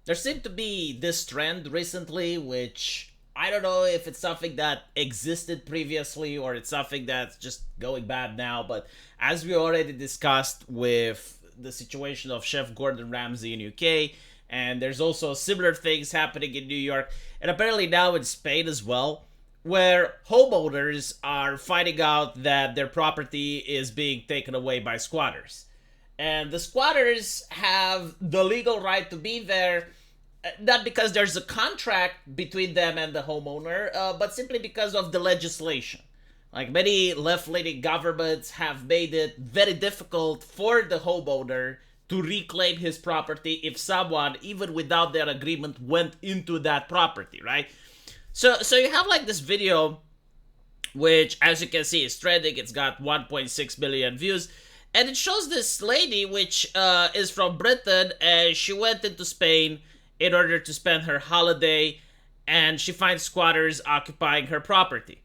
there seemed to be this trend recently, which I don't know if it's something that existed previously or it's something that's just going bad now. But as we already discussed with the situation of Chef Gordon Ramsay in UK, and there's also similar things happening in New York, and apparently now in Spain as well, where homeowners are finding out that their property is being taken away by squatters. And the squatters have the legal right to be there, not because there's a contract between them and the homeowner, but simply because of the legislation. Like many left-leaning governments have made it very difficult for the homeowner to reclaim his property if someone, even without their agreement, went into that property, right? So you have like this video, which as you can see is trending. It's got 1.6 million views, and it shows this lady, which is from Britain, and she went into Spain in order to spend her holiday, and she finds squatters occupying her property.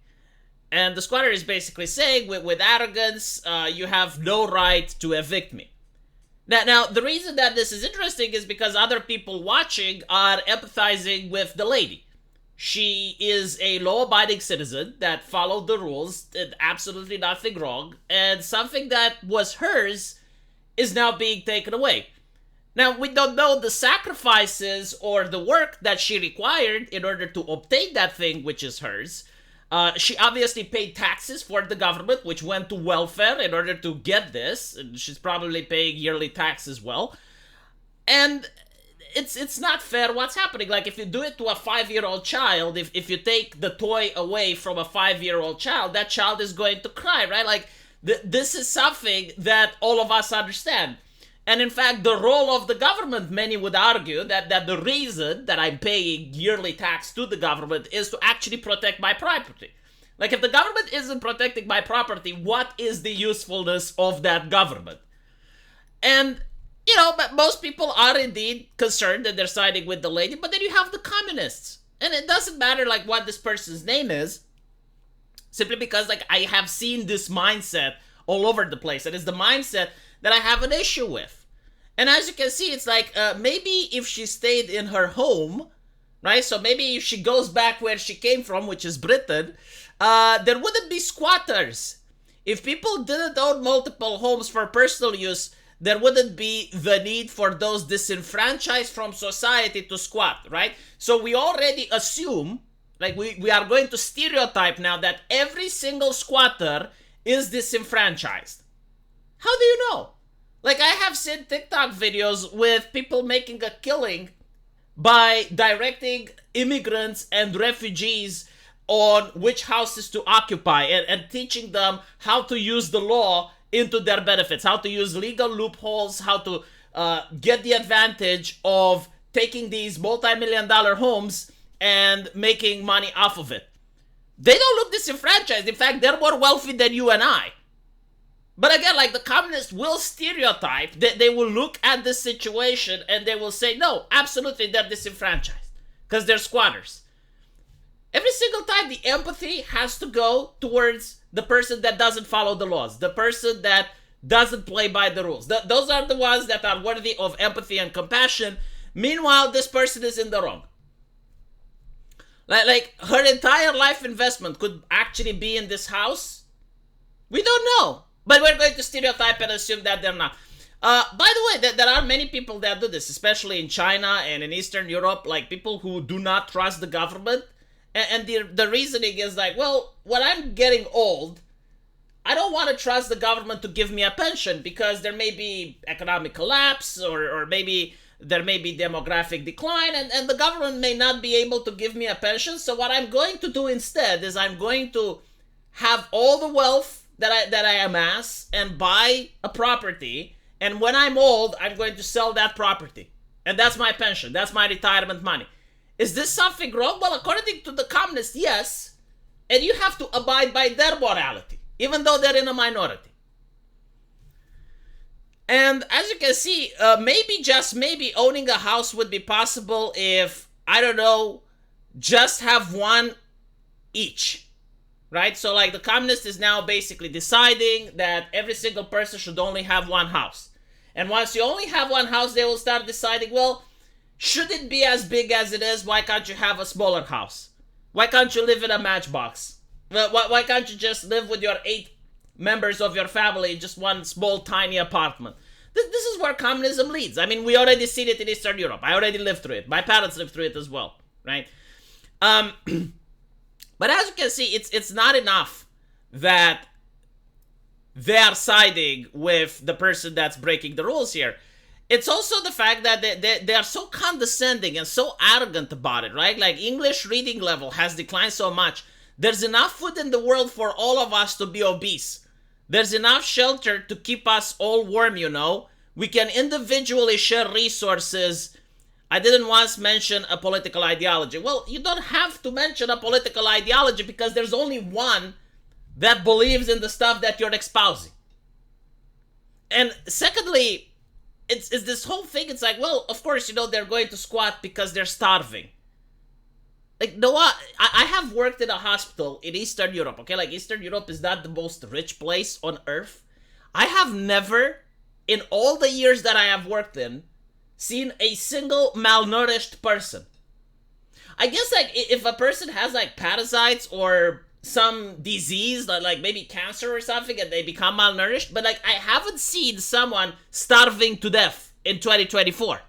And the squatter is basically saying, with arrogance, you have no right to evict me. Now, the reason that this is interesting is because other people watching are empathizing with the lady. She is a law-abiding citizen that followed the rules, did absolutely nothing wrong, and something that was hers is now being taken away. Now, we don't know the sacrifices or the work that she required in order to obtain that thing which is hers. She obviously paid taxes for the government, which went to welfare in order to get this. And she's probably paying yearly tax as well. And it's not fair what's happening. Like, if you do it to a 5-year-old child, if you take the toy away from a 5-year-old child, that child is going to cry, right? Like, this is something that all of us understand. And in fact, the role of the government, many would argue that the reason that I'm paying yearly tax to the government is to actually protect my property. Like, if the government isn't protecting my property, what is the usefulness of that government? And, you know, but most people are indeed concerned that they're siding with the lady, but then you have the communists. And it doesn't matter, like, what this person's name is, simply because, like, I have seen this mindset all over the place. And it's the mindset that I have an issue with. And as you can see, it's like, maybe if she stayed in her home, right? So maybe if she goes back where she came from, which is Britain, there wouldn't be squatters. If people didn't own multiple homes for personal use, there wouldn't be the need for those disenfranchised from society to squat, right? So we already assume, like we are going to stereotype now that every single squatter is disenfranchised. How do you know? Like, I have seen TikTok videos with people making a killing by directing immigrants and refugees on which houses to occupy and teaching them how to use the law into their benefits, how to use legal loopholes, how to get the advantage of taking these multi-million-dollar homes and making money off of it. They don't look disenfranchised. In fact, they're more wealthy than you and I. But again, like, the communists will stereotype, they will look at this situation and they will say, no, absolutely, they're disenfranchised because they're squatters. Every single time, the empathy has to go towards the person that doesn't follow the laws, the person that doesn't play by the rules. Those are the ones that are worthy of empathy and compassion. Meanwhile, this person is in the wrong. Like her entire life investment could actually be in this house. We don't know. But we're going to stereotype and assume that they're not. By the way, there are many people that do this, especially in China and in Eastern Europe, like people who do not trust the government. And the reasoning is like, well, when I'm getting old, I don't want to trust the government to give me a pension because there may be economic collapse or maybe there may be demographic decline and the government may not be able to give me a pension. So what I'm going to do instead is I'm going to have all the wealth that I amass and buy a property, and when I'm old, I'm going to sell that property. And that's my pension. That's my retirement money. Is this something wrong? Well, according to the communists, yes. And you have to abide by their morality, even though they're in a minority. And as you can see, maybe, just maybe, owning a house would be possible if, I don't know, just have one each. Right? So, like, the communist is now basically deciding that every single person should only have one house. And once you only have one house, they will start deciding, well, should it be as big as it is? Why can't you have a smaller house? Why can't you live in a matchbox? Why can't you just live with your 8 members of your family in just one small, tiny apartment? This is where communism leads. I mean, we already seen it in Eastern Europe. I already lived through it. My parents lived through it as well, right? But as you can see, it's not enough that they are siding with the person that's breaking the rules here. It's also the fact that they are so condescending and so arrogant about it, right? Like, English reading level has declined so much. There's enough food in the world for all of us to be obese. There's enough shelter to keep us all warm, you know. We can individually share resources. I didn't once mention a political ideology. Well, you don't have to mention a political ideology because there's only one that believes in the stuff that you're espousing. And secondly, it's this whole thing. It's like, well, of course, you know, they're going to squat because they're starving. Like, Noah, I have worked in a hospital in Eastern Europe, okay? Like, Eastern Europe is not the most rich place on earth. I have never, in all the years that I have worked in, seen a single malnourished person. I guess, like, if a person has, like, parasites or some disease, like maybe cancer or something, and they become malnourished, but, like, I haven't seen someone starving to death in 2024.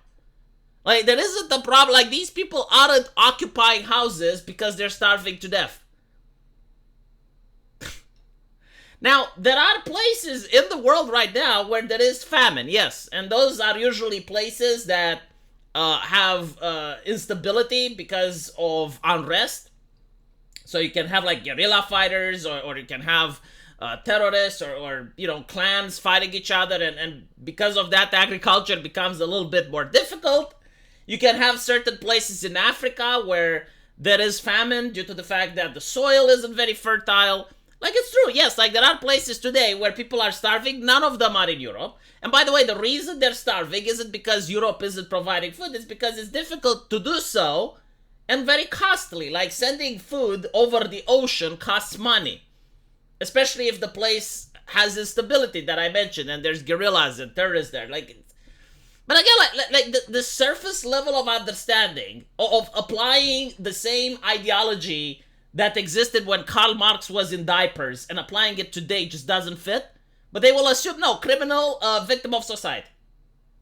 Like, there isn't a problem. Like, these people aren't occupying houses because they're starving to death. Now, there are places in the world right now where there is famine, yes. And those are usually places that have instability because of unrest. So you can have, like, guerrilla fighters, or you can have terrorists or, you know, clans fighting each other. And because of that, agriculture becomes a little bit more difficult. You can have certain places in Africa where there is famine due to the fact that the soil isn't very fertile. Like, it's true, yes, like, there are places today where people are starving. None of them are in Europe. And by the way, the reason they're starving isn't because Europe isn't providing food. It's because it's difficult to do so and very costly. Like, sending food over the ocean costs money, especially if the place has instability that I mentioned and there's guerrillas and terrorists there. Like, but again, like the surface level of understanding of applying the same ideology that existed when Karl Marx was in diapers and applying it today just doesn't fit. But they will assume, no, criminal, victim of society.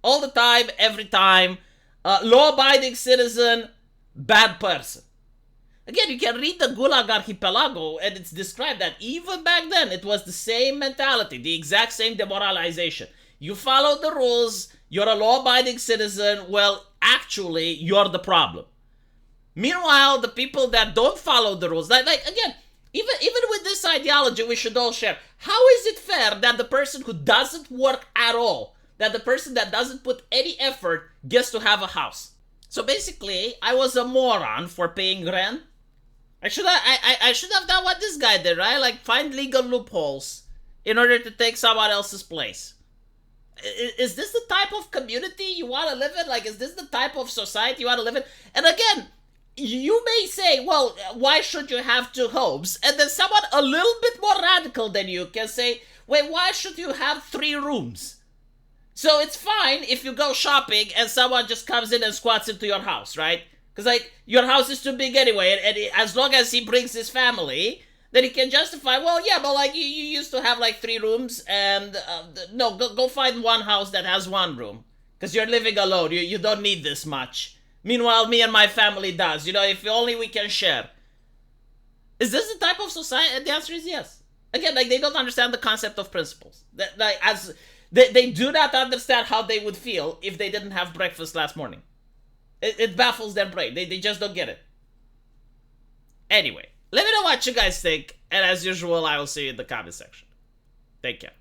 All the time, every time. Law-abiding citizen, bad person. Again, you can read the Gulag Archipelago and it's described that even back then it was the same mentality, the exact same demoralization. You follow the rules, you're a law-abiding citizen, well, actually, you're the problem. Meanwhile, the people that don't follow the rules, like again, even with this ideology we should all share, how is it fair that the person who doesn't work at all, that the person that doesn't put any effort gets to have a house? So basically, I was a moron for paying rent. I should have done what this guy did, right? Like, find legal loopholes in order to take someone else's place. Is this the type of community you want to live in? Like, is this the type of society you want to live in? And again, you may say, well, why should you have 2 homes? And then someone a little bit more radical than you can say, wait, why should you have 3 rooms? So it's fine if you go shopping and someone just comes in and squats into your house, right? Because, like, your house is too big anyway, and as long as he brings his family, then he can justify, well, yeah, but, like, you used to have, like, 3 rooms, and, no, go find one house that has 1 room. Because you're living alone, you don't need this much. Meanwhile, me and my family does. You know, if only we can share. Is this the type of society? And the answer is yes. Again, like, they don't understand the concept of principles. They do not understand how they would feel if they didn't have breakfast last morning. It baffles their brain. They just don't get it. Anyway, let me know what you guys think. And as usual, I will see you in the comment section. Take care.